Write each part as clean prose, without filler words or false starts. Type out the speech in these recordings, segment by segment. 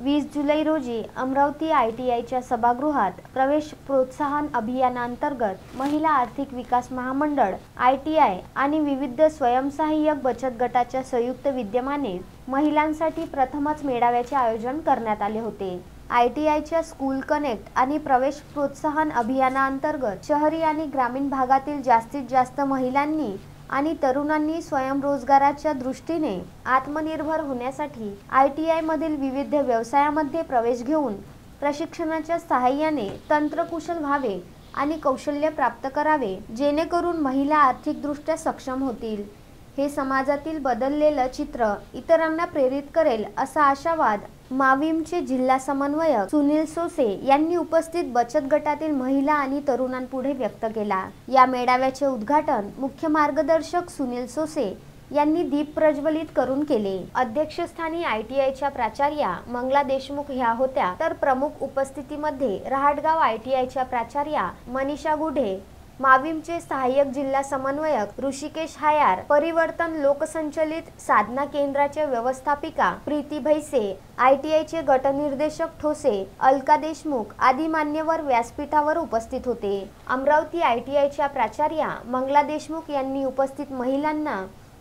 20 जुलै रोजी अमरावती ITIच्या सभागृहात प्रवेश प्रोत्साहन अभियानांतर्गत महिला आर्थिक विकास महामंडळ ITI आणि विविध स्वयंसहाय्यक बचत गटाच्या संयुक्त विद्यमाने महिलांसाठी प्रथमच मेळाव्याचे आयोजन करण्यात आले होते। ITIच्या स्कूल कनेक्ट आणि प्रवेश प्रोत्साहन अभियानांतर्गत शहरी आणि ग्रामीण भागातील जास्तीत जास्त महिलांनी आणि तरुणांनी स्वयंरोजगाराच्या दृष्टीने आत्मनिर्भर होण्यासाठी ITI मधील विविध व्यवसायामध्ये प्रवेश घेऊन प्रशिक्षणाच्या सहाय्याने तंत्रकुशल व्हावे आणि कौशल्य प्राप्त करावे, जेणेकरून महिला आर्थिकदृष्ट्या सक्षम होतील। हे समाजातील बदललेलं चित्र इतरांना प्रेरित करेल असा आशावाद माविमचे जिल्हा समन्वयक सुनील सोसे यांनी उपस्थित बचत गटातील महिला आणि तरुणांपुढे व्यक्त केला। या मेळाव्याचे उद्घाटन मुख्य मार्गदर्शक सुनील सोसे यांनी दीप प्रज्वलित करून केले। अध्यक्षस्थानी ITIच्या प्राचार्या मंगला देशमुख ह्या होत्या, तर प्रमुख उपस्थितीमध्ये रहाटगाव ITIच्या प्राचार्या मनीषा गुढे, माविमचे सहाय्यक जिल्हा समन्वयक ऋषिकेश हायार, परिवर्तन लोकसंचलित साधना केंद्राचे व्यवस्थापिका प्रीती भैसे, ITIचे गटनिर्देशक ठोसे, अलका देशमुख आदी मान्यवर व्यासपीठावर उपस्थित होते। अमरावती ITIच्या प्राचार्या मंगला देशमुख यांनी उपस्थित महिलांना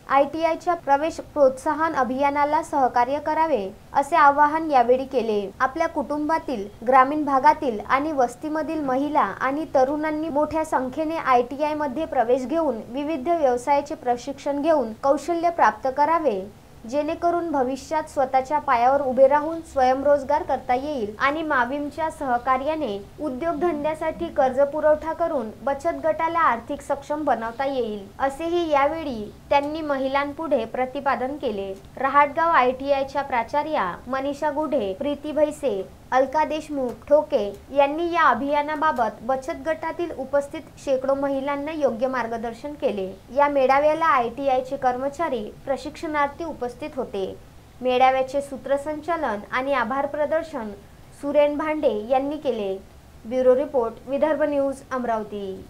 ITIच्या प्रवेश प्रोत्साहन अभियानाला सहकार्य करावे असे आवाहन यावेळी केले। आपल्या कुटुंबातील, ग्रामीण भागातील आणि वस्तीमधील महिला आणि तरुणांनी मोठ्या संख्येने ITI मध्ये प्रवेश घेऊन विविध व्यवसायाचे प्रशिक्षण घेऊन कौशल्य प्राप्त करावे, जेणेकरून भविष्यात स्वतःच्या पायावर उभे राहून स्वयंरोजगार करता येईल आणि माविमच्या सहकार्याने उद्योगधंद्यासाठी कर्ज पुरवठा करून बचत गटाला आर्थिक सक्षम बनवता येईल, असेही यावेळी त्यांनी महिलांपुढे प्रतिपादन केले। रहाटगाव ITIच्या प्राचार्या मनीषा गुढे, प्रीती भैसे, अलका देशमुख ठोके यांनी या अभियानाबाबत बचत गटातील उपस्थित शेकडो महिलांना योग्य मार्गदर्शन केले। या मेळाव्याला ITIचे कर्मचारी, प्रशिक्षणार्थी उपस्थित होते। मेळाव्याचे सूत्रसंचालन आणि आभार प्रदर्शन सुरेन भांडे यांनी केले। Bureau report, Vidarbha news, Amravati.